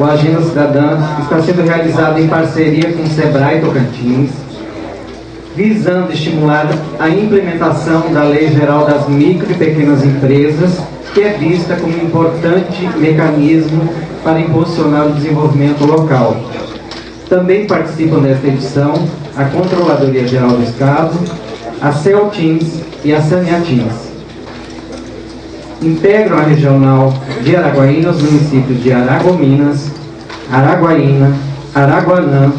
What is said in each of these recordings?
o Agenda Cidadã está sendo realizado em parceria com o SEBRAE Tocantins, visando estimular a implementação da Lei Geral das Micro e Pequenas Empresas, que é vista como um importante mecanismo para impulsionar o desenvolvimento local. Também participam desta edição a Controladoria Geral do Estado, a CELTINS e a Saneatins. Integram a regional de Araguaína os municípios de Aragominas, Araguaína, Araguanã,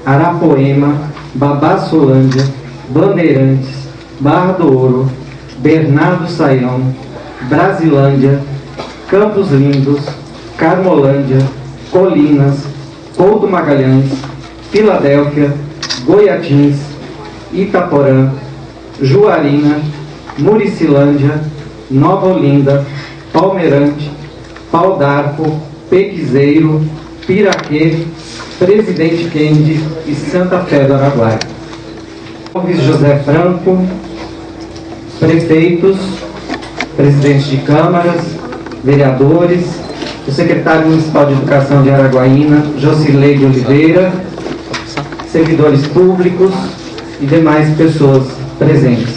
Arapoema, Babassolândia, Bandeirantes, Barra do Ouro, Bernardo Saião, Brasilândia, Campos Lindos, Carmolândia, Colinas, Couto Magalhães, Filadélfia, Goiatins, Itaporã, Juarina, Muricilândia, Nova Olinda, Palmeirante, Pau d'Arco, Pequizeiro, Piraquê, Presidente Kennedy e Santa Fé do Araguaia. Alves José Franco, prefeitos, presidentes de câmaras, vereadores, o secretário municipal de Educação de Araguaína, Jocilei de Oliveira, servidores públicos e demais pessoas presentes.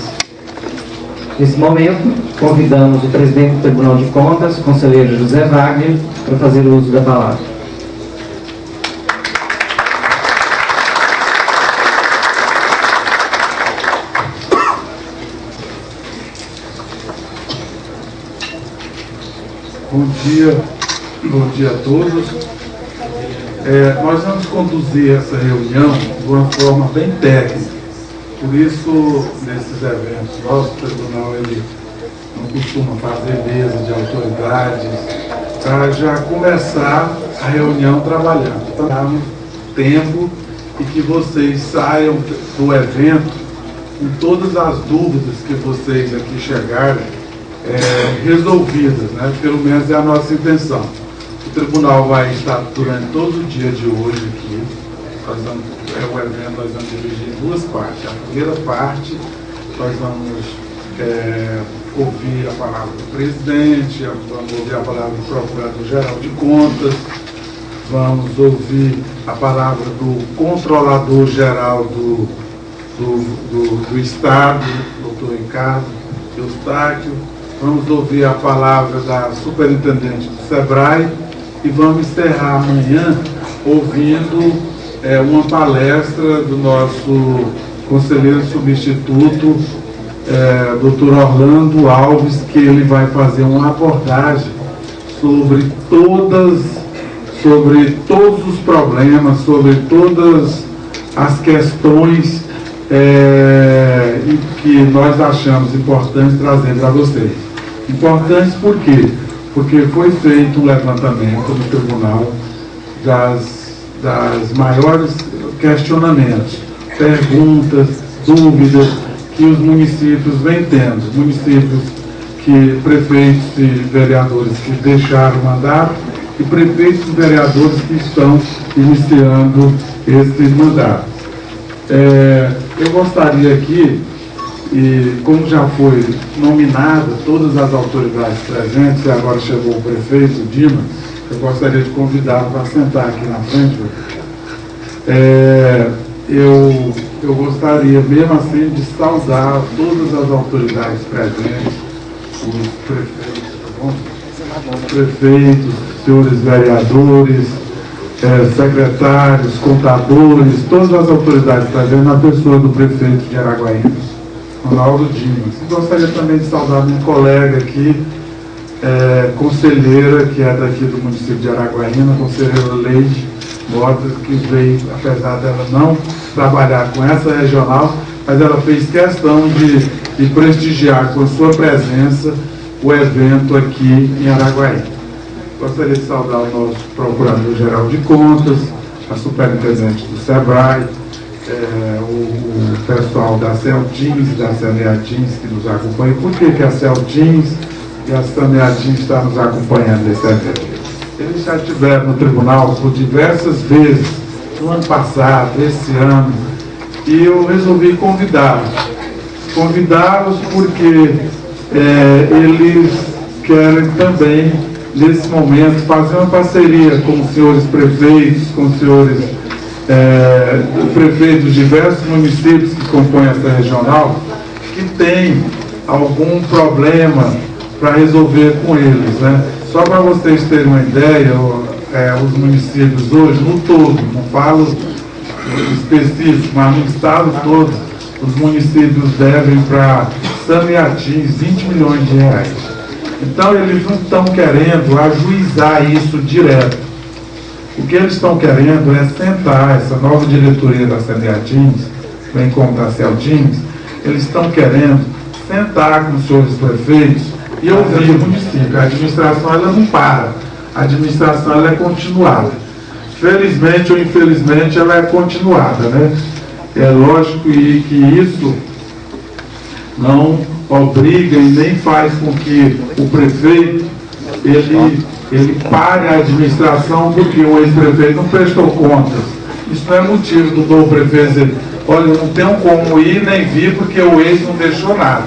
Nesse momento, convidamos o presidente do Tribunal de Contas, o conselheiro José Wagner, para fazer o uso da palavra. Bom dia a todos. Nós vamos conduzir essa reunião de uma forma bem técnica. Por isso, nesses eventos, nosso tribunal ele não costuma fazer mesa de autoridades para já começar a reunião trabalhando. Então, dá um tempo e que vocês saiam do evento com todas as dúvidas que vocês aqui chegarem resolvidas, né? Pelo menos é a nossa intenção. O tribunal vai estar durante todo o dia de hoje aqui. O evento nós vamos dividir em duas partes. A primeira parte, nós vamos ouvir a palavra do presidente, vamos ouvir a palavra do procurador-geral de contas, vamos ouvir a palavra do controlador-geral do Estado, doutor Ricardo Eustáquio, vamos ouvir a palavra da superintendente do SEBRAE e vamos encerrar amanhã ouvindo uma palestra do nosso conselheiro substituto, Dr. Orlando Alves, que ele vai fazer uma abordagem sobre todos os problemas, sobre todas as questões que nós achamos importantes trazer para vocês. Importantes por quê? Porque foi feito um levantamento no tribunal das maiores questionamentos, perguntas, dúvidas que os municípios vêm tendo. Municípios prefeitos e vereadores que deixaram o mandato e prefeitos e vereadores que estão iniciando esse mandato. Eu gostaria aqui, e como já foi nominado todas as autoridades presentes, e agora chegou o prefeito, Dima, eu gostaria de convidá-lo para sentar aqui na frente. Eu gostaria, mesmo assim, de saudar todas as autoridades presentes, os prefeitos, senhores vereadores, secretários, contadores, todas as autoridades presentes, na pessoa do prefeito de Araguaína, Ronaldo Dimas. Gostaria também de saudar minha colega aqui, conselheira, que é daqui do município de Araguaína, conselheira Leide Mota, que veio, apesar dela não trabalhar com essa regional, mas ela fez questão de prestigiar com a sua presença o evento aqui em Araguaína. Gostaria de saudar o nosso Procurador-Geral de Contas, a superintendente do SEBRAE, o pessoal da CELTINS e da Saneatins que nos acompanham. Por que a CELTINS e a Saneatins estão nos acompanhando nesse evento? Eles já estiveram no tribunal por diversas vezes, no ano passado, esse ano, e eu resolvi convidá-los porque eles querem também nesse momento, fazer uma parceria com os senhores prefeitos, com os senhores prefeitos de diversos municípios que compõem essa regional, que tem algum problema para resolver com eles, né? Só para vocês terem uma ideia, os municípios hoje, no todo, não falo específico, mas no estado todo, os municípios devem para Saneatins 20 milhões de reais. Então eles não estão querendo ajuizar isso direto. O que eles estão querendo é sentar, essa nova diretoria da Saneatins, bem como da Celtins, eles estão querendo sentar com os senhores prefeitos e ouvir o município. A administração ela não para, a administração ela é continuada. Felizmente ou infelizmente ela é continuada, né? É lógico que isso não obriga e nem faz com que o prefeito ele pare a administração porque o ex-prefeito não prestou contas. Isso não é motivo do novo prefeito dizer, olha, eu não tenho como ir nem vir porque o ex não deixou nada.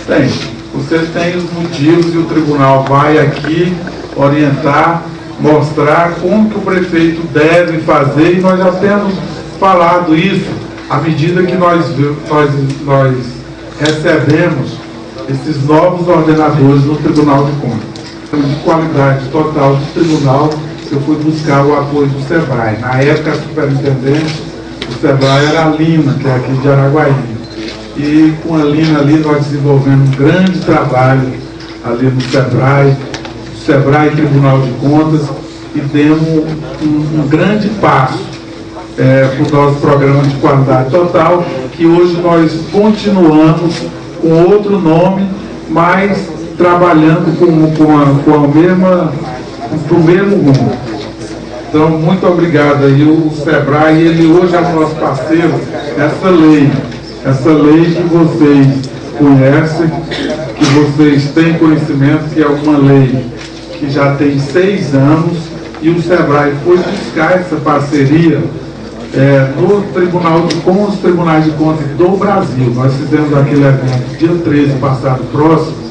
Tem, você tem os motivos e o tribunal vai aqui orientar, mostrar como que o prefeito deve fazer, e nós já temos falado isso à medida que nós recebemos esses novos ordenadores no Tribunal de Contas. De qualidade total do tribunal, eu fui buscar o apoio do SEBRAE. Na época, a superintendente do SEBRAE era a Lina, que é aqui de Araguaína. E com a Lina ali, nós desenvolvemos um grande trabalho ali no SEBRAE Tribunal de Contas, e demos um grande passo para o nosso programa de qualidade total, que hoje nós continuamos com outro nome, mas trabalhando com o mesmo rumo. Então, muito obrigado aí, o SEBRAE, ele hoje é o nosso parceiro, essa lei que vocês conhecem, que vocês têm conhecimento, que é uma lei que já tem 6 anos, e o SEBRAE foi buscar essa parceria com os tribunais de contas do Brasil. Nós fizemos aquele evento dia 13 passado próximo,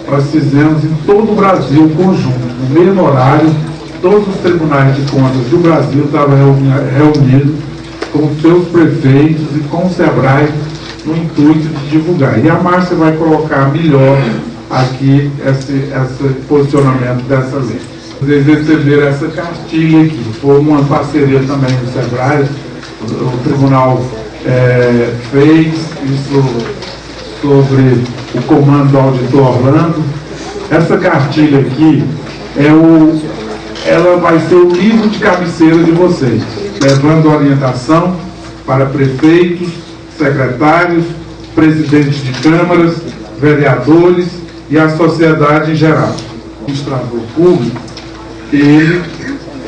nós fizemos em todo o Brasil conjunto, no mesmo horário, todos os tribunais de contas do Brasil estavam reunidos com os seus prefeitos e com o SEBRAE no intuito de divulgar. E a Márcia vai colocar melhor aqui esse posicionamento dessa lei. Vocês receberam essa cartilha aqui, foi uma parceria também do SEBRAE, o tribunal fez isso sobre o comando do auditor Orlando. Essa cartilha aqui ela vai ser o livro de cabeceira de vocês, levando orientação para prefeitos, secretários, presidentes de câmaras, vereadores e a sociedade em geral. O administrador público, ele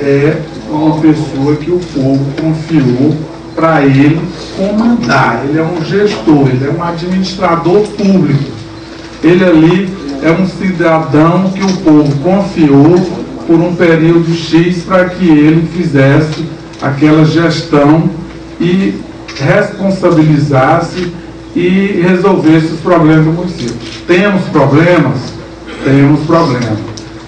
é uma pessoa que o povo confiou para ele comandar. Ele é um gestor, ele é um administrador público. Ele ali é um cidadão que o povo confiou por um período X para que ele fizesse aquela gestão e responsabilizasse e resolvesse os problemas do município. Temos problemas? Temos problemas.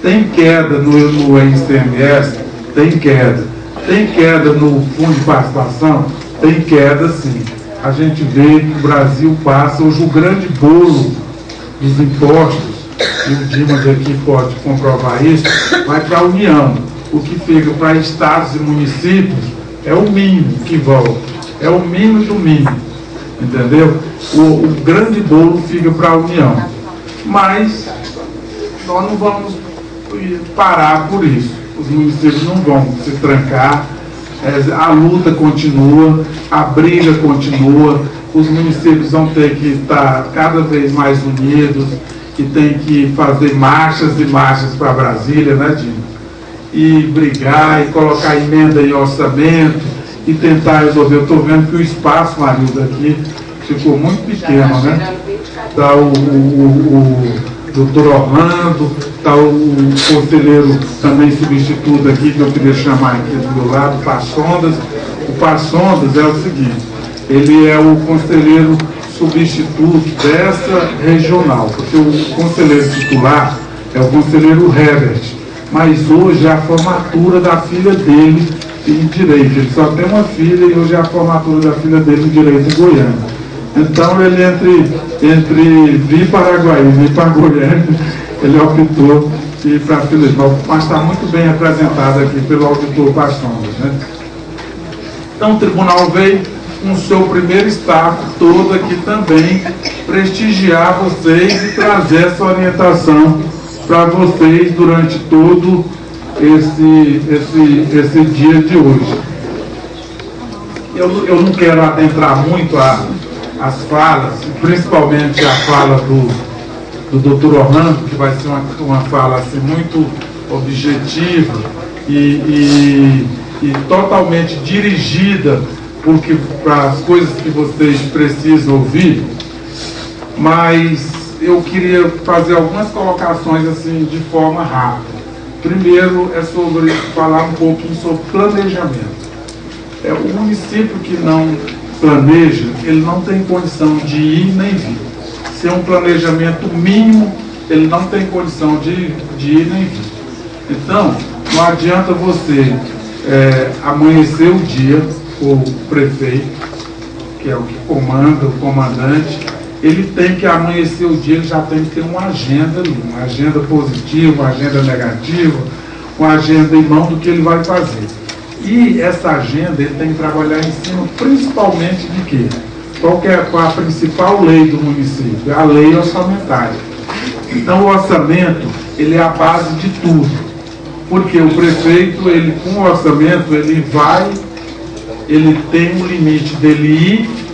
Tem queda no ICMS? Tem queda. Tem queda no fundo de participação? Tem queda, sim. A gente vê que o Brasil passa, hoje o grande bolo dos impostos, e o Dimas aqui pode comprovar isso, vai para a União. O que fica para estados e municípios é o mínimo que volta. É o mínimo do mínimo. Entendeu? O grande bolo fica para a União. Mas nós não vamos parar por isso. Os municípios não vão se trancar. A luta continua, a briga continua, os municípios vão ter que estar cada vez mais unidos, e tem que fazer marchas e marchas para Brasília, né, Dino? E brigar, e colocar emenda em orçamento, e tentar resolver. Eu estou vendo que o espaço, Marilda, aqui ficou muito pequeno, né? Está o doutor Orlando, está o conselheiro também substituto aqui, que eu queria chamar aqui do meu lado, o Passondas. O Passondas é o seguinte, ele é o conselheiro substituto dessa regional, porque o conselheiro titular é o conselheiro Herbert. mas hoje é a formatura da filha dele em Direito. Ele só tem uma filha e hoje é a formatura da filha dele em Direito em Goiânia. Então ele entre vir para Araguaína e vir para Goiânia, ele optou ir para Filipão, mas está muito bem representado aqui pelo auditor Paixões, né? Então o tribunal veio com o seu primeiro staff todo aqui também, prestigiar vocês e trazer essa orientação para vocês durante todo esse dia de hoje. Eu não quero adentrar muito as falas, principalmente a fala do Dr. Orlando, que vai ser uma fala assim, muito objetiva e totalmente dirigida para as coisas que vocês precisam ouvir, mas eu queria fazer algumas colocações assim de forma rápida. Primeiro é sobre falar um pouquinho sobre planejamento. O município que não planeja, ele não tem condição de ir nem vir. Se é um planejamento mínimo, ele não tem condição de ir nem vir. Então, não adianta você amanhecer o dia, o prefeito, que é o que comanda, o comandante, ele tem que amanhecer o dia, ele já tem que ter uma agenda ali, uma agenda positiva, uma agenda negativa, uma agenda em mão do que ele vai fazer. E essa agenda ele tem que trabalhar em cima principalmente de quê? Qual a principal lei do município? A lei orçamentária. Então o orçamento, ele é a base de tudo. Porque o prefeito, ele com o orçamento, ele tem um limite dele ir,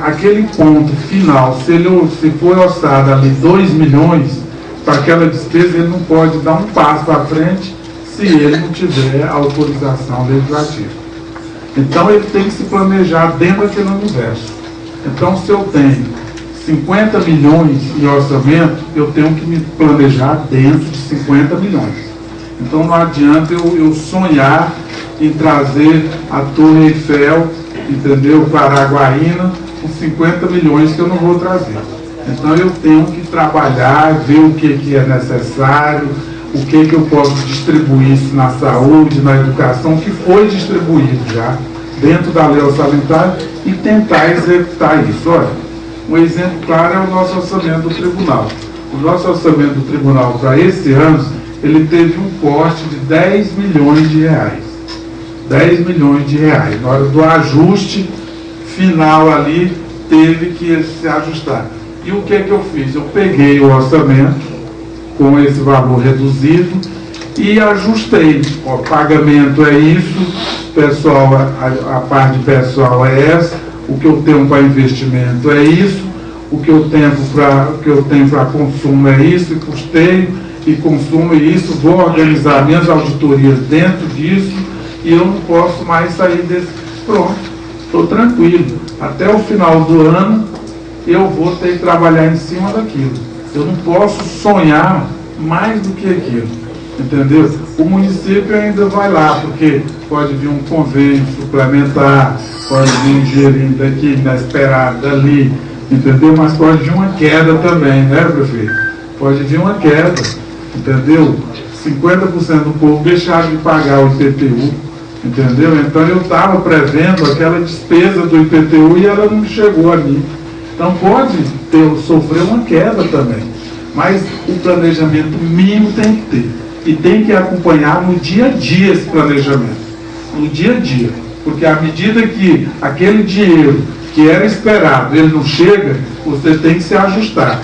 aquele ponto final, se for orçado ali 2 milhões, para aquela despesa, ele não pode dar um passo para frente se ele não tiver a autorização legislativa. Então ele tem que se planejar dentro daquele universo. Então se eu tenho 50 milhões em orçamento, eu tenho que me planejar dentro de 50 milhões. Então não adianta eu sonhar em trazer a Torre Eiffel, entendeu, para Araguaína, com 50 milhões que eu não vou trazer. Então eu tenho que trabalhar, ver o que é necessário, o que eu posso distribuir na saúde, na educação, que foi distribuído já dentro da lei orçamentária, e tentar executar isso. Olha, um exemplo claro é o nosso orçamento do tribunal. O nosso orçamento do tribunal para esse ano, ele teve um corte de 10 milhões de reais. 10 milhões de reais. Na hora do ajuste final ali, teve que se ajustar. E o que eu fiz? Eu peguei o orçamento com esse valor reduzido e ajustei. O pagamento é isso, pessoal, a parte de pessoal é essa, o que eu tenho para investimento é isso, o que eu tenho para consumo é isso, e custeio e consumo é isso, vou organizar minhas auditorias dentro disso e eu não posso mais sair desse. Pronto, estou tranquilo. Até o final do ano eu vou ter que trabalhar em cima daquilo. Eu não posso sonhar mais do que aquilo, entendeu? O município ainda vai lá, porque pode vir um convênio suplementar, pode vir um dinheirinho daqui, inesperado, dali, entendeu? Mas pode vir uma queda também, né, prefeito? Pode vir uma queda, entendeu? 50% do povo deixaram de pagar o IPTU, entendeu? Então eu estava prevendo aquela despesa do IPTU e ela não chegou a mim. Então pode sofrer uma queda também, mas o planejamento mínimo tem que ter, e tem que acompanhar no dia a dia esse planejamento, no dia a dia, porque à medida que aquele dinheiro que era esperado, ele não chega, você tem que se ajustar.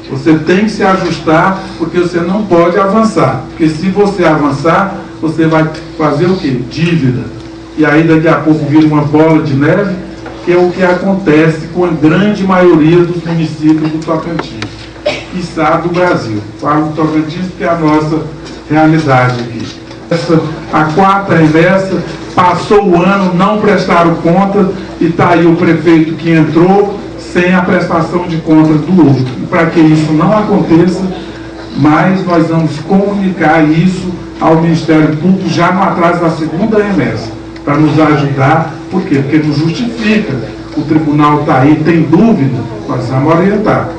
Você tem que se ajustar, porque você não pode avançar, porque se você avançar, você vai fazer o quê? Dívida, e aí daqui a pouco vira uma bola de neve, que é o que acontece com a grande maioria dos municípios do Tocantins, quiçá do Brasil. Falo do Tocantins porque é a nossa realidade aqui. A quarta remessa, passou o ano, não prestaram conta, e está aí o prefeito que entrou sem a prestação de contas do outro. E para que isso não aconteça, mas nós vamos comunicar isso ao Ministério Público já no atraso da segunda remessa, para nos ajudar. Por quê? Porque não justifica. O tribunal está aí, tem dúvida, nós vamos orientar.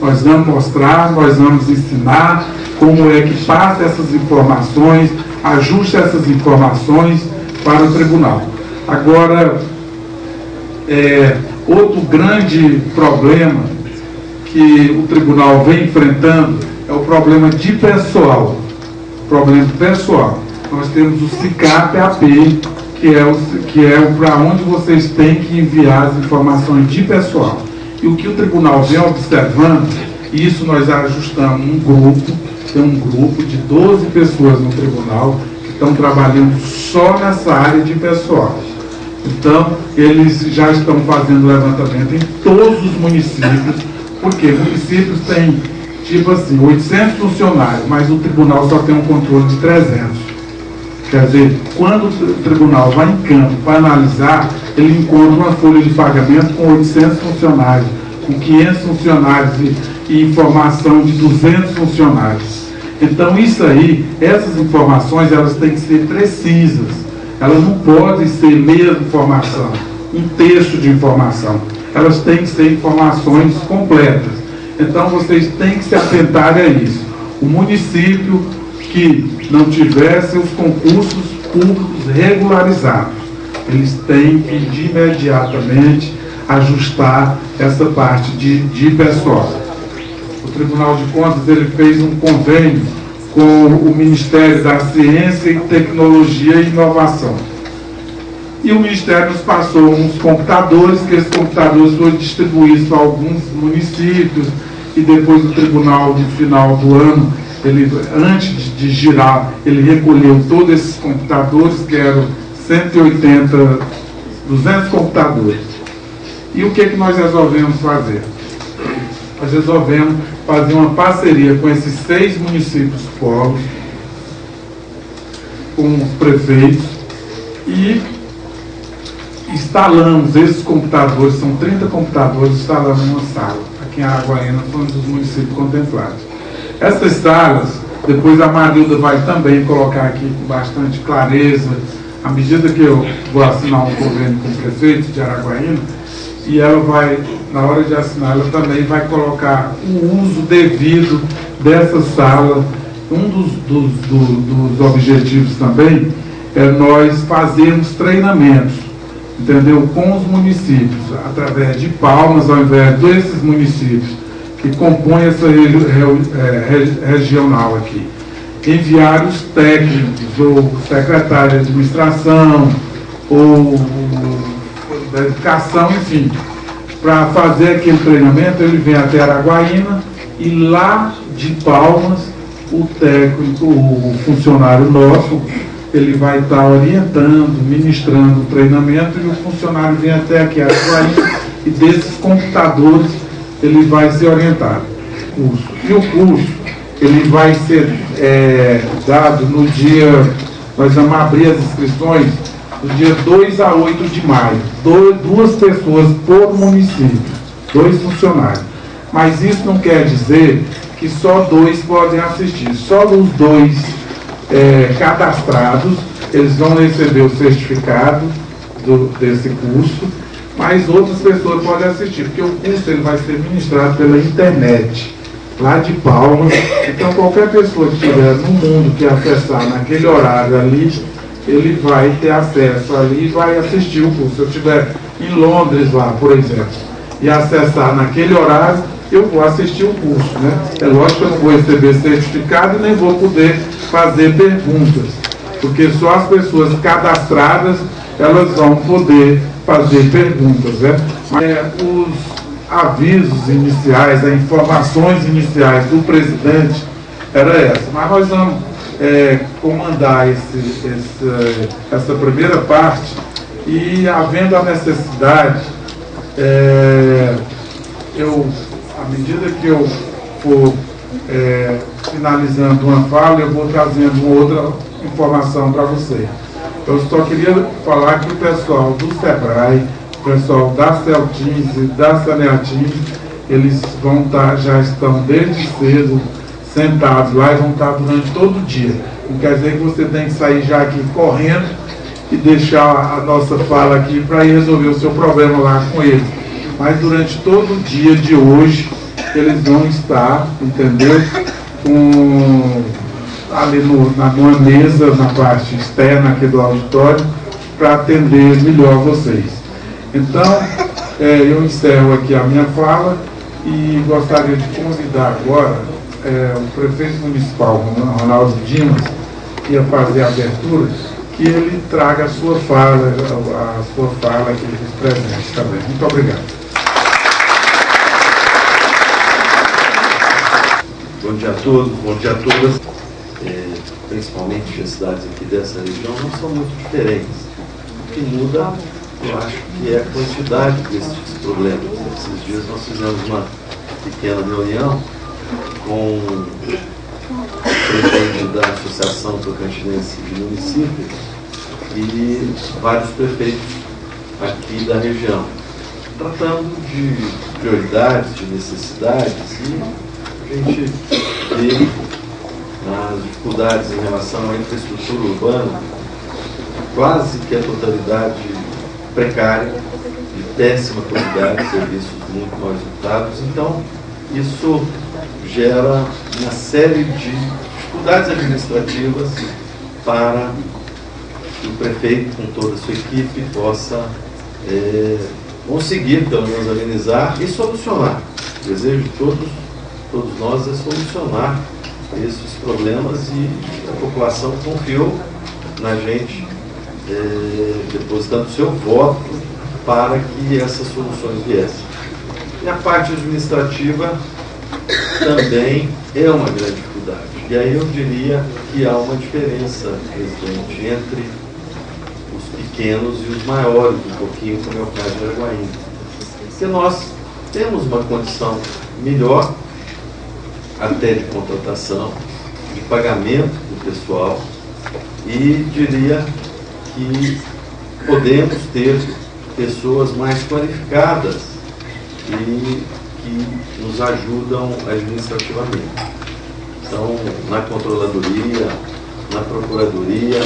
Nós vamos mostrar, nós vamos ensinar como é que passa essas informações, ajusta essas informações para o tribunal. Agora, outro grande problema que o tribunal vem enfrentando é o problema de pessoal. Problema pessoal. Nós temos o CICAP-AP, que é para onde vocês têm que enviar as informações de pessoal. E o que o tribunal vem observando, isso nós ajustamos um grupo, tem um grupo de 12 pessoas no tribunal que estão trabalhando só nessa área de pessoal. Então, eles já estão fazendo levantamento em todos os municípios, porque municípios têm, tipo assim, 800 funcionários, mas o tribunal só tem um controle de 300. Quer dizer, quando o tribunal vai em campo para analisar, ele encontra uma folha de pagamento com 800 funcionários, com 500 funcionários e informação de 200 funcionários. Então, isso aí, essas informações, elas têm que ser precisas. Elas não podem ser meia informação, um terço de informação. Elas têm que ser informações completas. Então, vocês têm que se atentar a isso. O município que não tiver seus concursos públicos regularizados, eles têm que de imediatamente ajustar essa parte de pessoal. O Tribunal de Contas ele fez um convênio com o Ministério da Ciência e Tecnologia e Inovação. E o Ministério nos passou uns computadores, que esses computadores foram distribuídos para alguns municípios, e depois o Tribunal, no final do ano, antes de girar, ele recolheu todos esses computadores, que eram 180, 200 computadores. E o que nós resolvemos fazer? Nós resolvemos fazer uma parceria com esses 6 municípios polos, com os prefeitos, e instalamos esses computadores, são 30 computadores, instalamos numa sala. Aqui em Araguaína foi um dos municípios contemplados. Essas salas, depois a Marilda vai também colocar aqui com bastante clareza, à medida que eu vou assinar um convênio com o prefeito de Araguaína, e ela vai, na hora de assinar, ela também vai colocar o uso devido dessa sala. Um dos objetivos também é nós fazermos treinamentos, entendeu? Com os municípios, através de Palmas, ao invés desses municípios que compõem essa regional aqui. Enviar os técnicos, ou secretário de administração, ou da educação, enfim, para fazer aquele treinamento. Ele vem até Araguaína e lá de Palmas, o técnico, o funcionário nosso, ele vai estar orientando, ministrando o treinamento, e o funcionário vem até aqui a Araguaína e desses computadores ele vai ser orientado. E o curso ele vai ser dado no dia, nós vamos abrir as inscrições do dia 2 a 8 de maio. 2 pessoas por município, 2 funcionários. Mas isso não quer dizer que só 2 podem assistir. Só os 2 cadastrados, eles vão receber o certificado desse curso, mas outras pessoas podem assistir, porque o curso ele vai ser ministrado pela internet, lá de Palmas. Então qualquer pessoa que estiver no mundo que acessar naquele horário ali, ele vai ter acesso ali e vai assistir o curso. Se eu estiver em Londres lá, por exemplo, e acessar naquele horário, eu vou assistir o curso, né? É lógico que eu não vou receber certificado e nem vou poder fazer perguntas, porque só as pessoas cadastradas elas vão poder fazer perguntas, né? Os avisos iniciais, as informações iniciais do presidente era essa, mas nós vamos comandar essa primeira parte, e havendo a necessidade, à medida que eu for finalizando uma fala, eu vou trazendo uma outra informação para vocês. Eu só queria falar que o pessoal do SEBRAE, o pessoal da Celtins e da Saneatins, eles vão estar, já estão desde cedo sentados lá e vão estar durante todo o dia. Não quer dizer que você tem que sair já aqui correndo e deixar a nossa fala aqui para ir resolver o seu problema lá com eles. Mas durante todo o dia de hoje, eles vão estar, entendeu, ali numa mesa, na parte externa aqui do auditório, para atender melhor vocês. Então, eu encerro aqui a minha fala e gostaria de convidar agora o prefeito municipal, Ronaldo Dimas, que ia fazer a abertura, que ele traga a sua fala aqui dos presentes também. Muito obrigado. Bom dia a todos, bom dia a todas. Principalmente as cidades aqui dessa região não são muito diferentes. O que muda, eu acho que é a quantidade desses problemas. Esses dias nós fizemos uma pequena reunião com o presidente da Associação Tocantinense de Municípios e vários prefeitos aqui da região, tratando de prioridades, de necessidades, e a gente vê as dificuldades em relação à infraestrutura urbana, quase que a totalidade precária, de péssima qualidade, serviços muito mal executados. Então, isso gera uma série de dificuldades administrativas para que o prefeito, com toda a sua equipe, possa conseguir, pelo menos, amenizar e solucionar. O desejo de todos nós é solucionar esses problemas, e a população confiou na gente, depositando seu voto para que essas soluções viessem. E a parte administrativa também é uma grande dificuldade. E aí eu diria que há uma diferença, presidente, entre os pequenos e os maiores, um pouquinho, como é o caso de Araguaína. Porque nós temos uma condição melhor, até de contratação, de pagamento do pessoal, e diria que podemos ter pessoas mais qualificadas e que nos ajudam administrativamente. Então, na controladoria, na procuradoria,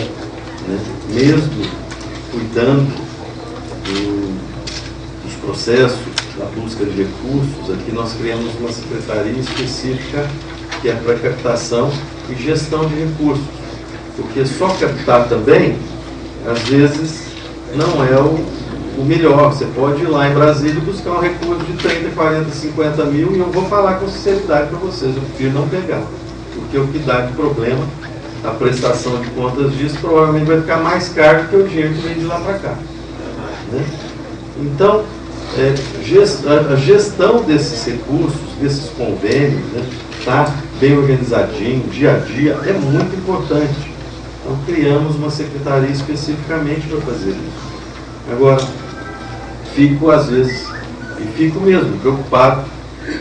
né, mesmo cuidando dos processos, da busca de recursos, aqui nós criamos uma secretaria específica que é para captação e gestão de recursos, porque só captar também, às vezes, não é o melhor. Você pode ir lá em Brasília e buscar um recurso de 30, 40, 50 mil, e eu vou falar com sinceridade para vocês, eu prefiro não pegar, porque o que dá de problema, a prestação de contas disso, provavelmente vai ficar mais caro do que o dinheiro que vem de lá para cá, né? Então, a gestão desses recursos, desses convênios, né, tá bem organizadinho, dia a dia, é muito importante. Então, criamos uma secretaria especificamente para fazer isso. Agora, fico às vezes, e fico mesmo preocupado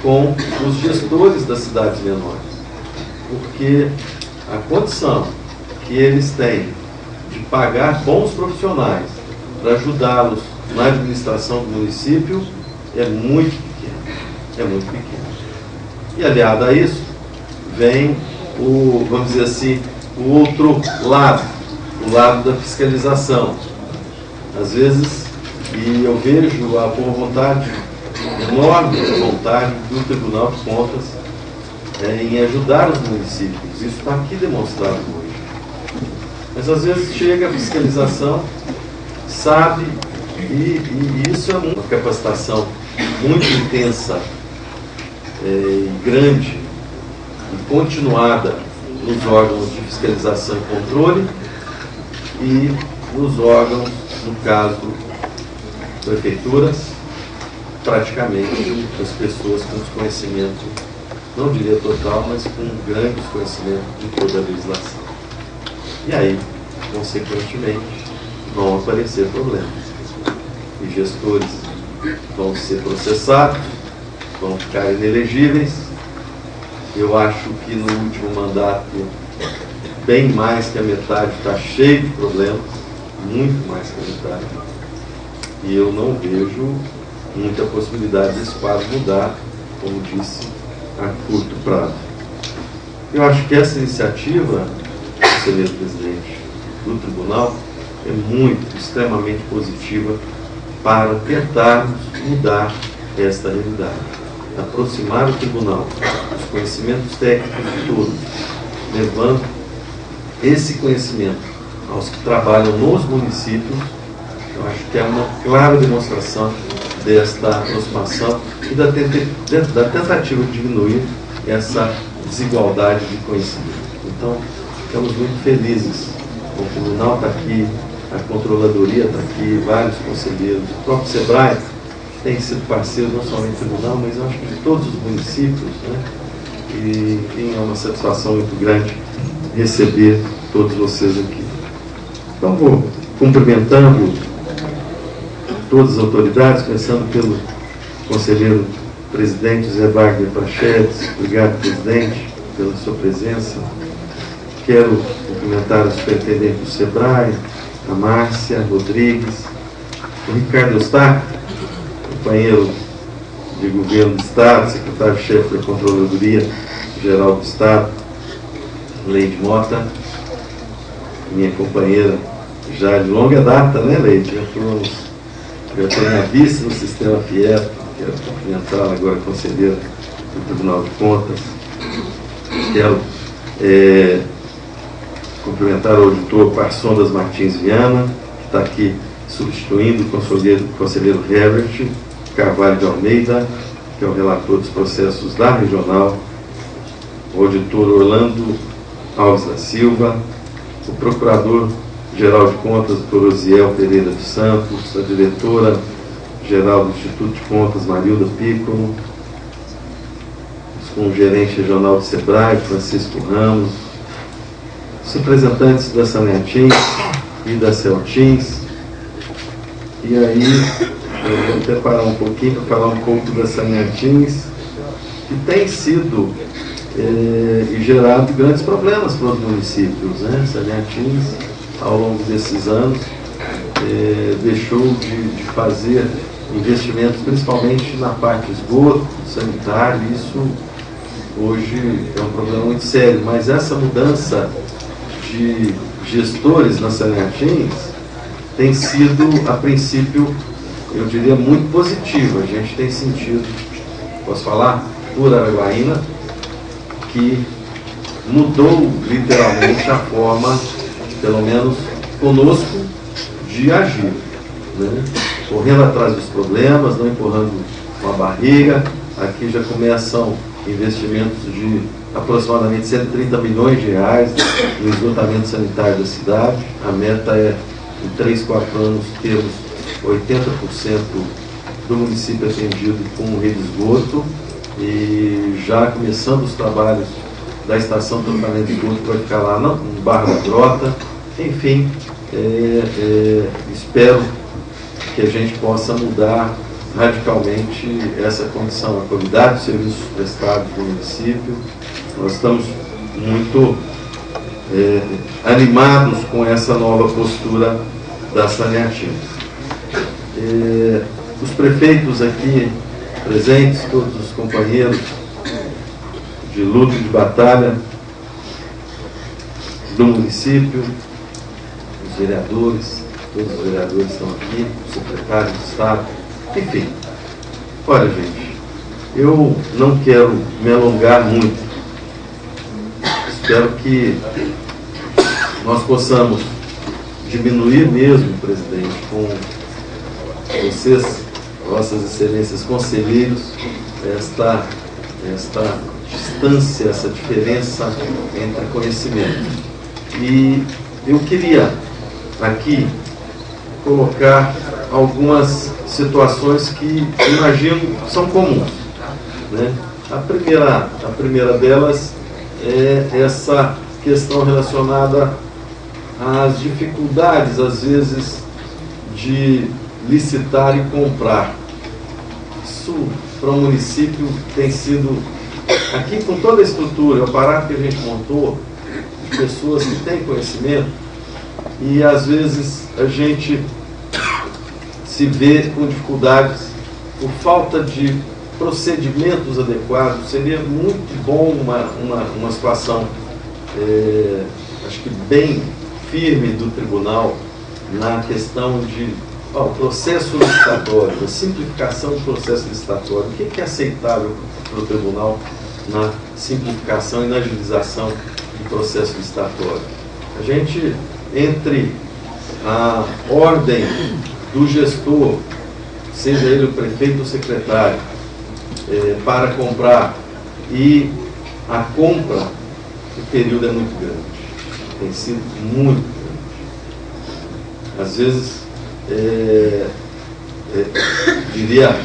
com os gestores das cidades menores, porque a condição que eles têm de pagar bons profissionais para ajudá-los na administração do município é muito pequeno. E aliado a isso, vem vamos dizer assim, o outro lado, o lado da fiscalização. Às vezes, e eu vejo a boa vontade, enorme vontade do Tribunal de Contas em ajudar os municípios. Isso está aqui demonstrado hoje. Mas às vezes chega a fiscalização, sabe, e isso é uma capacitação muito intensa e grande e continuada nos órgãos de fiscalização e controle e nos órgãos, no caso, prefeituras, praticamente as pessoas com desconhecimento, não diria total, mas com grande desconhecimento de toda a legislação. E aí, consequentemente, vão aparecer problemas. E gestores vão ser processados, vão ficar inelegíveis. Eu acho que no último mandato, bem mais que a metade está cheio de problemas, muito mais que a metade. E eu não vejo muita possibilidade desse quadro mudar, como disse, a curto prazo. Eu acho que essa iniciativa, excelente presidente, do tribunal é extremamente positiva para tentarmos mudar esta realidade. aproximar o tribunal dos conhecimentos técnicos de todos, levando esse conhecimento aos que trabalham nos municípios, eu acho que é uma clara demonstração desta aproximação e da tentativa de diminuir essa desigualdade de conhecimento. Então, estamos muito felizes. O tribunal está aqui, a controladoria está aqui, vários conselheiros, o próprio SEBRAE tem sido parceiro não somente do tribunal, mas eu acho que de todos os municípios, né? E enfim, é uma satisfação muito grande receber todos vocês aqui. Então, vou cumprimentando todas as autoridades, começando pelo conselheiro presidente Zé Wagner Prachedes. Obrigado, presidente, pela sua presença. Quero cumprimentar a superintendente do SEBRAE, a Márcia Rodrigues, o Ricardo Eustáquio, companheiro de governo do Estado, secretário-chefe da Controladoria Geral do Estado, Leide Mota, minha companheira já de longa data, né, Leide? Já estou na vice no sistema FIEP, quero cumprimentá-la agora, conselheira do Tribunal de Contas. Quero cumprimentar o auditor Parsondas Martins Viana, que está aqui substituindo o conselheiro Herbert Carvalho de Almeida, que é o relator dos processos da regional, o auditor Orlando Alves da Silva, o procurador-geral de contas, Dr. Osiel Pereira dos Santos, a diretora-geral do Instituto de Contas, Marilda Piccolo, com o gerente regional do SEBRAE, Francisco Ramos, os representantes da Saneatins e da Celtins. E aí, eu vou até parar um pouquinho para falar um pouco da Saneatins, que tem sido e gerado grandes problemas para os municípios, né? Saneatins, ao longo desses anos, deixou de fazer investimentos, principalmente na parte de esgoto, sanitário. Isso hoje é um problema muito sério, mas essa mudança de gestores na Saneatins tem sido, a princípio, eu diria, muito positiva. A gente tem sentido, posso falar, por Araguaína, que mudou literalmente a forma, pelo menos conosco, de agir, né? Correndo atrás dos problemas, não empurrando uma barriga. Aqui já começam investimentos de aproximadamente 130 milhões de reais no esgotamento sanitário da cidade. A meta é, em 3, 4 anos, termos 80% do município atendido com rede de esgoto, e já começando os trabalhos da estação de tratamento de esgoto, que vai ficar lá no Barra da Grota. Enfim, espero que a gente possa mudar radicalmente essa condição, a qualidade dos serviços prestados no município. Nós estamos muito animados com essa nova postura da Saneatins. Os prefeitos aqui presentes, todos os companheiros de luta e de batalha do município, os vereadores, todos os vereadores estão aqui, o secretário de Estado, enfim. Olha, gente, eu não quero me alongar muito. Espero que nós possamos diminuir mesmo, presidente, com vocês, vossas excelências conselheiros, esta distância, essa diferença entre conhecimento. E eu queria aqui colocar algumas situações que, imagino, são comuns, né? A primeira delas é essa questão relacionada às dificuldades, às vezes, de licitar e comprar. Isso, para o município, tem sido, aqui com toda a estrutura, o aparato que a gente montou, de pessoas que têm conhecimento, e às vezes a gente se vê com dificuldades por falta de procedimentos adequados. Seria muito bom uma situação, acho que bem firme do tribunal, na questão de ó, o processo licitatório, a simplificação do processo licitatório, o que é aceitável para o tribunal na simplificação e na agilização do processo licitatório? A gente, entre a ordem do gestor, seja ele o prefeito ou o secretário, para comprar e a compra, o período é muito grande, tem sido muito grande. Às vezes, diria,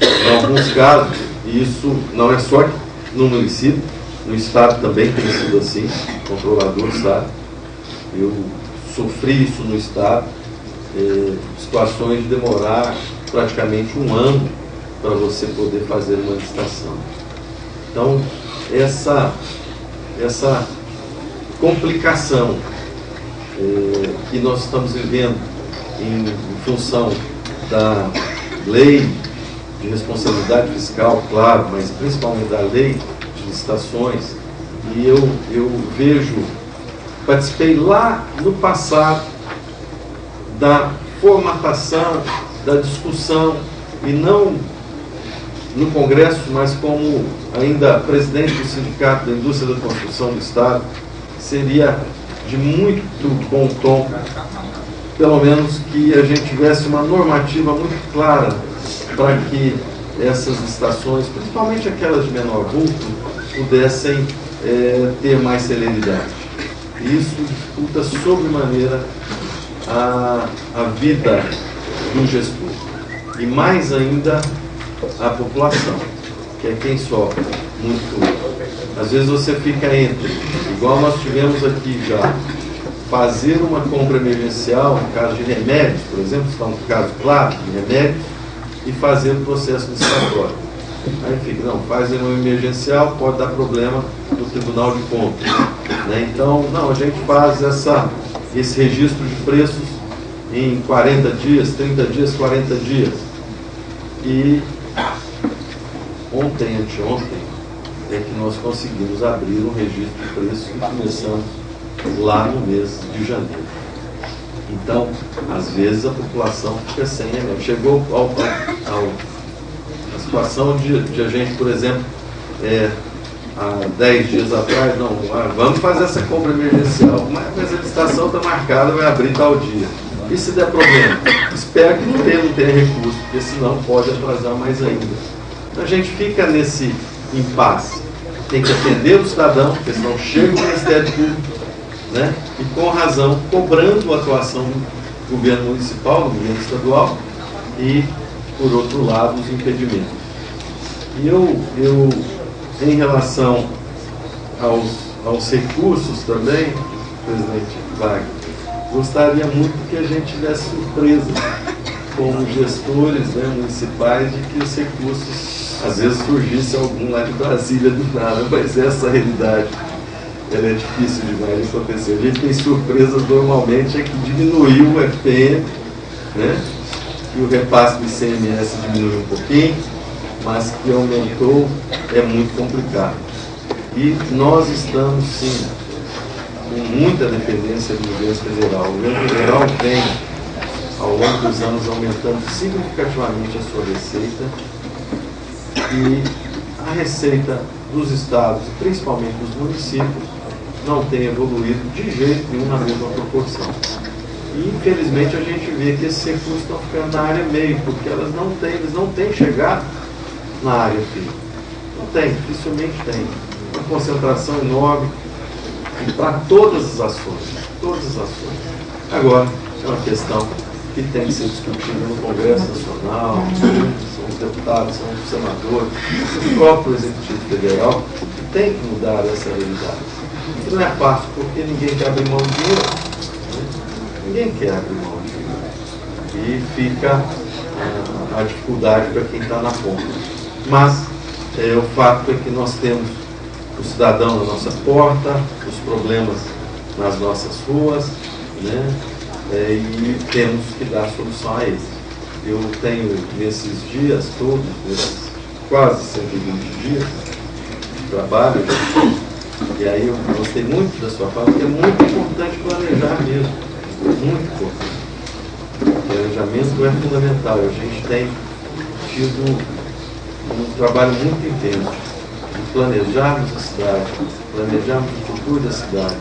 em alguns casos, e isso não é só no município, no estado também tem sido assim, o controlador sabe, eu sofri isso no estado, situações de demorar praticamente um ano para você poder fazer uma licitação. Então, essa complicação que nós estamos vivendo em função da lei de responsabilidade fiscal, claro, mas principalmente da lei de licitações, e eu vejo, participei lá no passado da formatação, da discussão, e não no Congresso, mas como ainda presidente do Sindicato da Indústria da Construção do Estado, seria de muito bom tom, pelo menos que a gente tivesse uma normativa muito clara para que essas licitações, principalmente aquelas de menor vulto, pudessem ter mais celeridade. E isso dificulta sobremaneira a vida do gestor. E mais ainda a população, que é quem sofre muito. Às vezes você fica entre, igual nós tivemos aqui já, fazer uma compra emergencial, no caso de remédios, por exemplo, está um caso claro de remédios, e fazer o processo licitatório. Aí fica, não, faz uma emergencial, pode dar problema no Tribunal de Contas. Né? Então, não, a gente faz esse registro de preços em 40 dias, 30 dias, 40 dias. E ontem, anteontem, é que nós conseguimos abrir um registro de preços e começamos lá no mês de janeiro. Então, às vezes a população fica sem remédio. Chegou a situação de a gente, por exemplo, há 10 dias atrás, não, vamos fazer essa compra emergencial, mas a licitação está marcada, vai abrir tal dia. E se der problema? Espero que não tenha recurso, porque senão pode atrasar mais ainda. Então a gente fica nesse impasse. Tem que atender o cidadão, porque senão chega o Ministério Público, né? E com razão, cobrando a atuação do governo municipal, do governo estadual, e, por outro lado, os impedimentos. E eu em relação aos recursos também, presidente Wagner, gostaria muito que a gente tivesse surpresa como gestores, né, municipais, de que os recursos, às vezes surgisse algum lá de Brasília do nada, mas essa realidade ela é difícil demais de acontecer. A gente tem surpresas normalmente, é que diminuiu o FPM, né, que o repasse do ICMS diminuiu um pouquinho, mas que aumentou, é muito complicado. E nós estamos, sim, com muita dependência do governo federal. O governo federal vem, ao longo dos anos, aumentando significativamente a sua receita, e a receita dos estados, principalmente dos municípios, não tem evoluído de jeito nenhum na mesma proporção. E, infelizmente, a gente vê que esses recursos estão ficando na área meio, porque eles não têm chegado na área fim. Não tem, dificilmente tem. Uma concentração enorme para todas as ações. Todas as ações. Agora, é uma questão que tem que ser discutida no Congresso Nacional, são os deputados, são os senadores, o próprio Executivo Federal, que tem que mudar essa realidade. E não é fácil, porque ninguém quer abrir mão de dinheiro. Né? Ninguém quer abrir mão de dinheiro. E fica a dificuldade para quem está na ponta. Mas o fato é que nós temos o cidadão na nossa porta, os problemas nas nossas ruas, né? E temos que dar solução a eles. Eu tenho, nesses dias todos, nesses quase 120 dias de trabalho, e aí eu gostei muito da sua fala, porque é muito importante planejar mesmo, muito importante. planejamento é fundamental. A gente tem tido um trabalho muito intenso de planejarmos a cidade, planejarmos o futuro da cidade,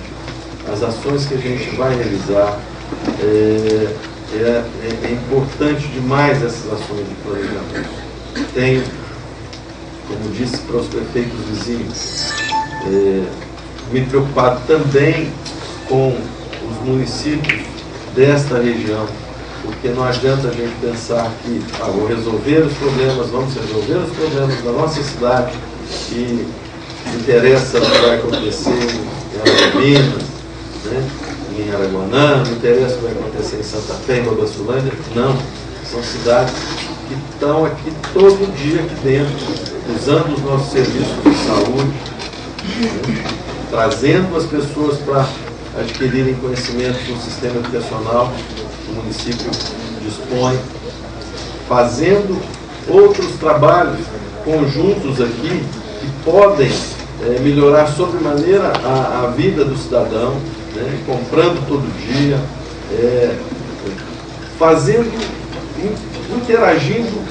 as ações que a gente vai realizar. É importante demais essas ações de planejamento. Tenho, como disse para os prefeitos vizinhos, me preocupado também com os municípios desta região, porque não adianta a gente pensar que vou resolver os problemas, vamos resolver os problemas da nossa cidade e interessa o que vai acontecer em Aragominas, né, em Araguanã, não interessa o que vai acontecer em Santa Fé, em Babassulândia. Não, são cidades que estão aqui todo dia aqui dentro, usando os nossos serviços de saúde, né, trazendo as pessoas para adquirirem conhecimentos no sistema educacional que o município dispõe, fazendo outros trabalhos conjuntos aqui que podem melhorar sobremaneira a vida do cidadão, né, comprando todo dia, fazendo, interagindo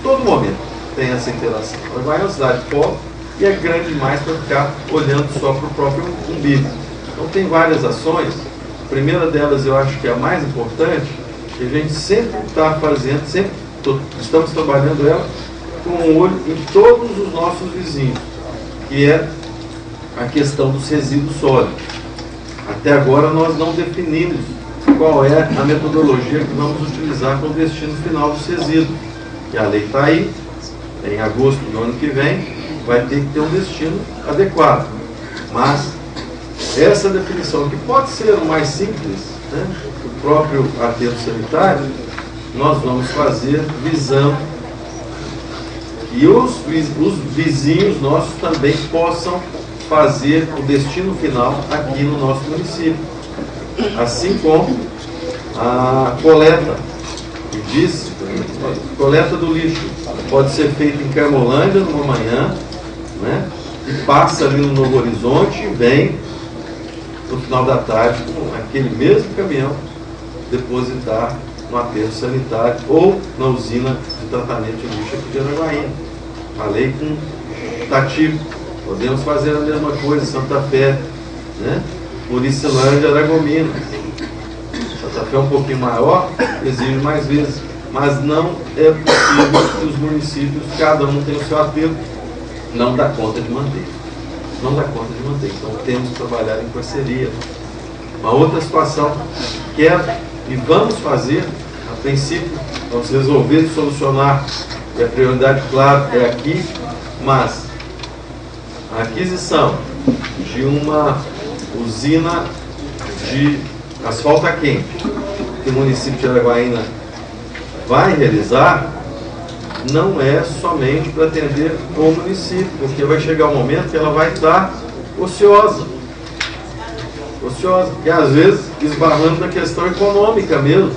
todo momento. Tem essa interação. Vai é uma cidade pobre e é grande demais para ficar olhando só para o próprio umbigo. Então tem várias ações. A primeira delas, eu acho que é a mais importante, que a gente sempre está fazendo, sempre estamos trabalhando ela com um olho em todos os nossos vizinhos, que é a questão dos resíduos sólidos. Até agora nós não definimos qual é a metodologia que vamos utilizar para o destino final dos resíduos. E a lei está aí, em agosto do ano que vem, vai ter que ter um destino adequado. Mas essa definição, que pode ser o mais simples, né, o próprio aterro sanitário, nós vamos fazer visando que os vizinhos nossos também possam fazer o destino final aqui no nosso município. Assim como a coleta, que diz, coleta do lixo pode ser feita em Carmolândia numa manhã, né, e passa ali no Novo Horizonte e vem no final da tarde com aquele mesmo caminhão depositar no aterro sanitário ou na usina de tratamento de lixo aqui de Araguaína. Falei com Tatico, podemos fazer a mesma coisa, Santa Fé, né? Muricilândia, Aragominas. Santa Fé é um pouquinho maior, exige mais vezes, mas não é possível que os municípios, cada um tem o seu aterro, não dá conta de manter. Não dá conta de manter, então temos que trabalhar em parceria. Uma outra situação que e vamos fazer, a princípio, vamos resolver e solucionar, e a prioridade, claro, é aqui, mas a aquisição de uma usina de asfalto a quente, que o município de Araguaína vai realizar, não é somente para atender o município, porque vai chegar um momento que ela vai estar ociosa, porque às vezes esbarrando na questão econômica mesmo.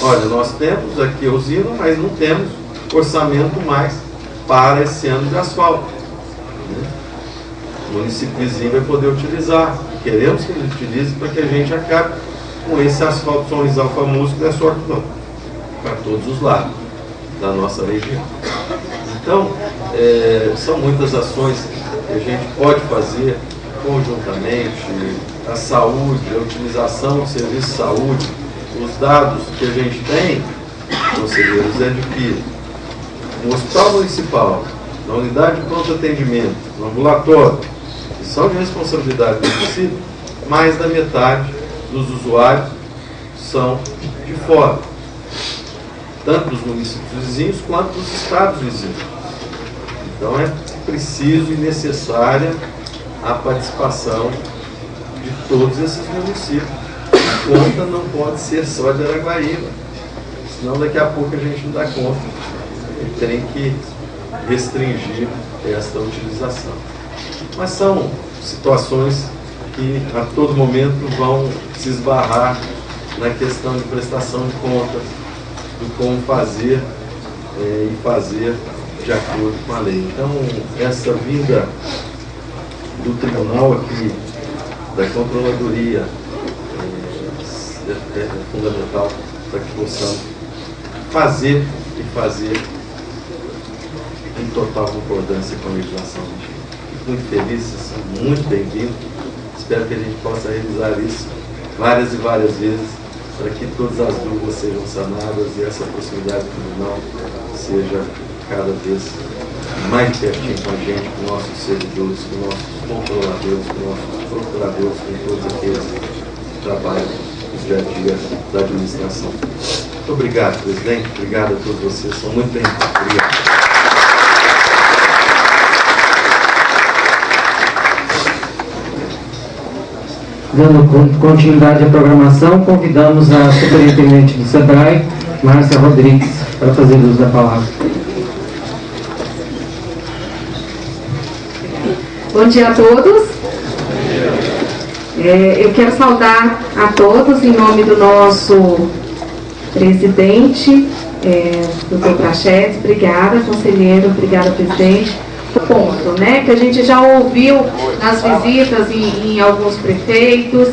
Olha, nós temos aqui a usina, mas não temos orçamento mais para esse ano de asfalto. O município vizinho vai poder utilizar. Queremos que ele utilize para que a gente acabe com esse asfalto São Rizal famoso, que não é só aqui não, para todos os lados da nossa região. Então, são muitas ações que a gente pode fazer conjuntamente. A saúde, a utilização do serviço de saúde, os dados que a gente tem, conselheiros, é de que no hospital municipal, na unidade de pronto atendimento, no ambulatório, que são de responsabilidade do município, mais da metade dos usuários são de fora, tanto dos municípios vizinhos quanto dos estados vizinhos. Então é preciso e necessária a participação de todos esses municípios. A conta não pode ser só de Araguaína, senão daqui a pouco a gente não dá conta e tem que restringir esta utilização. Mas são situações que a todo momento vão se esbarrar na questão de prestação de contas, do como fazer e fazer de acordo com a lei. Então, essa vinda do tribunal aqui, da controladoria, é fundamental para que possamos fazer em total concordância com a legislação vigente. Fico muito feliz, vocês são muito bem-vindos. Espero que a gente possa realizar isso várias e várias vezes, para que todas as dúvidas sejam sanadas e essa proximidade criminal seja cada vez mais pertinho com a gente, com nossos servidores, com nossos controladores, com nossos procuradores, com todos aqueles que trabalham no dia a dia da administração. Muito obrigado, presidente. Obrigado a todos vocês. São muito bem-vindos. Obrigado. Dando continuidade à programação, convidamos a superintendente do SEBRAE, Márcia Rodrigues, para fazer uso da palavra. Bom dia a todos. Eu quero saudar a todos em nome do nosso presidente, Dr. Prachetes. Obrigada, conselheiro. Obrigada, presidente. Ponto, né, que a gente já ouviu nas visitas em alguns prefeitos,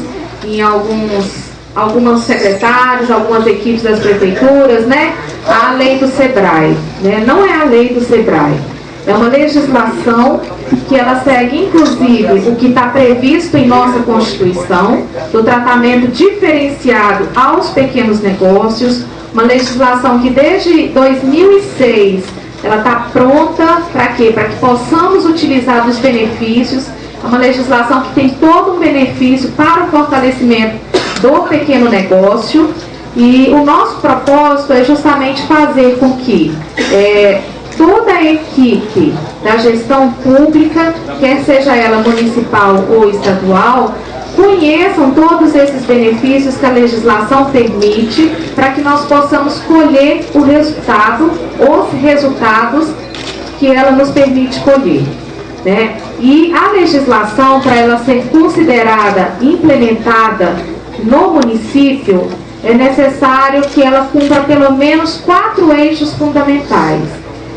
em alguns secretários, algumas equipes das prefeituras, né, a lei do SEBRAE, né, não é a lei do SEBRAE, é uma legislação que ela segue, inclusive, o que está previsto em nossa Constituição, do tratamento diferenciado aos pequenos negócios, uma legislação que desde 2006 ela está pronta para quê? Para que possamos utilizar dos benefícios. É uma legislação que tem todo um benefício para o fortalecimento do pequeno negócio. E o nosso propósito é justamente fazer com que toda a equipe da gestão pública, quer seja ela municipal ou estadual, conheçam todos esses benefícios que a legislação permite, para que nós possamos colher os resultados que ela nos permite colher, né? E a legislação, para ela ser considerada implementada no município, é necessário que ela cumpra pelo menos 4 eixos fundamentais,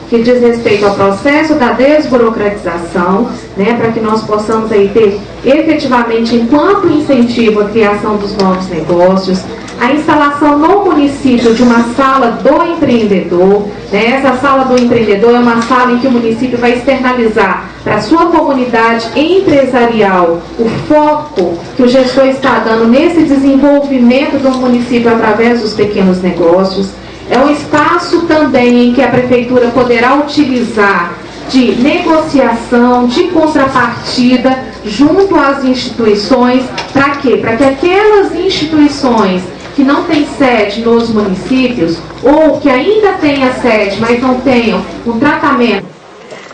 que diz respeito ao processo da desburocratização, né, para que nós possamos aí ter efetivamente, enquanto incentivo, a criação dos novos negócios, a instalação no município de uma sala do empreendedor, né, essa sala do empreendedor é uma sala em que o município vai externalizar para a sua comunidade empresarial o foco que o gestor está dando nesse desenvolvimento do município através dos pequenos negócios. É um espaço também em que a prefeitura poderá utilizar de negociação, de contrapartida, junto às instituições. Para quê? Para que aquelas instituições que não têm sede nos municípios, ou que ainda tenham sede, mas não tenham um tratamento.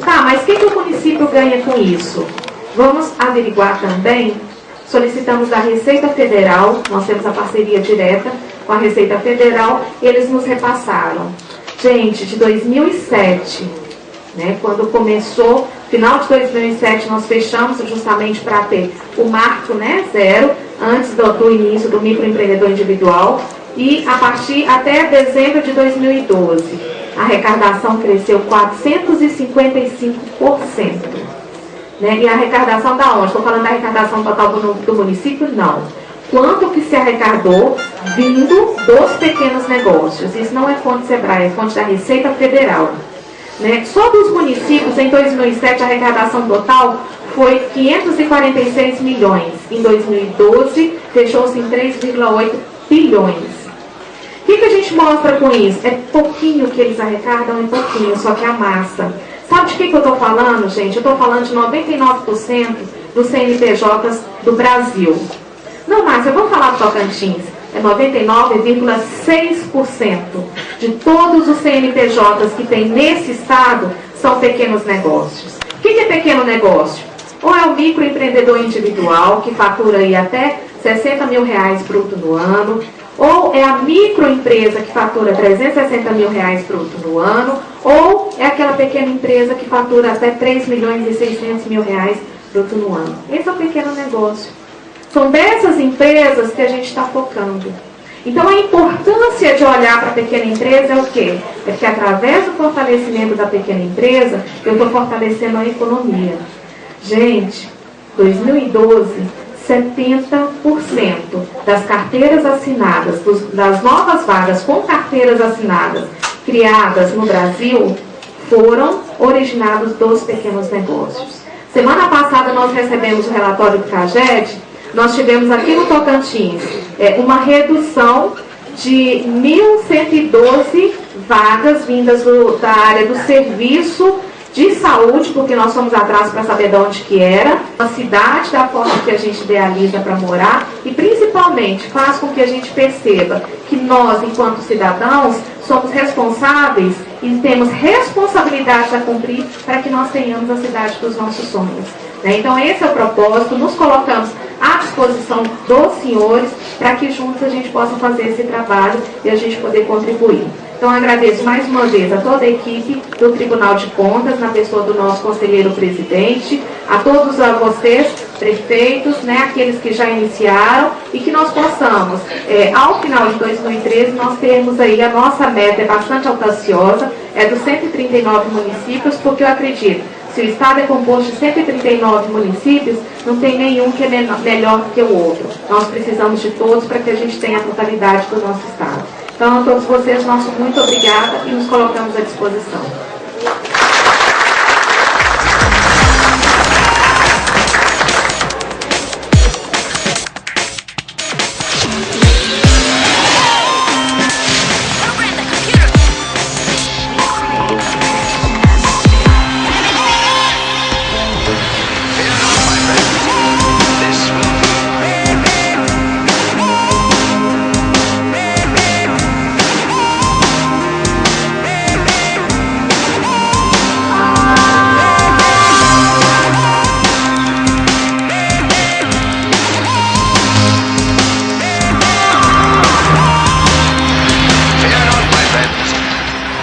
Tá, mas o que o município ganha com isso? Vamos averiguar também. Solicitamos da Receita Federal, nós temos a parceria direta com a Receita Federal, eles nos repassaram. Gente, de 2007, né, quando começou, final de 2007, nós fechamos justamente para ter o marco, né, zero, antes do início do microempreendedor individual, e a partir até dezembro de 2012, a arrecadação cresceu 455%. Né? E a arrecadação da onde? Estou falando da arrecadação total do município? Não. Quanto que se arrecadou vindo dos pequenos negócios? Isso não é fonte SEBRAE, é fonte da Receita Federal. Né? Só dos municípios, em 2007, a arrecadação total foi 546 milhões. Em 2012, fechou-se em 3,8 bilhões. O que a gente mostra com isso? É pouquinho que eles arrecadam, é pouquinho, só que a massa. Sabe de que eu estou falando, gente? Eu estou falando de 99% dos CNPJs do Brasil. Não, Márcia, vamos falar do Tocantins. É 99,6% de todos os CNPJs que tem nesse estado são pequenos negócios. O que é pequeno negócio? Ou é o microempreendedor individual, que fatura aí até R$60 mil bruto no ano, ou é a microempresa que fatura R$360 mil bruto no ano, ou é aquela pequena empresa que fatura até R$3.600.000 bruto no ano. Esse é o pequeno negócio. São dessas empresas que a gente está focando. Então, a importância de olhar para a pequena empresa é o quê? É que através do fortalecimento da pequena empresa, eu estou fortalecendo a economia. Gente, 2012, 70% das carteiras assinadas, das novas vagas com carteiras assinadas criadas no Brasil, foram originados dos pequenos negócios. Semana passada nós recebemos o relatório do CAGED. Nós tivemos aqui no Tocantins uma redução de 1.112 vagas vindas da área do serviço de saúde, porque nós fomos atrás para saber de onde que era, a cidade, da forma que a gente idealiza para morar, e principalmente faz com que a gente perceba que nós, enquanto cidadãos, somos responsáveis e temos responsabilidades a cumprir para que nós tenhamos a cidade dos nossos sonhos. Então esse é o propósito, nos colocamos à disposição dos senhores para que juntos a gente possa fazer esse trabalho e a gente poder contribuir. Então agradeço mais uma vez a toda a equipe do Tribunal de Contas, na pessoa do nosso conselheiro presidente, a todos vocês, prefeitos, aqueles que já iniciaram, e que nós possamos, ao final de 2013, nós termos aí, a nossa meta é bastante audaciosa, é dos 139 municípios, porque eu acredito, se o Estado é composto de 139 municípios, não tem nenhum que é melhor que o outro. Nós precisamos de todos para que a gente tenha a totalidade do nosso Estado. Então, a todos vocês, nosso muito obrigada e nos colocamos à disposição.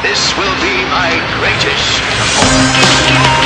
This will be my greatest performance.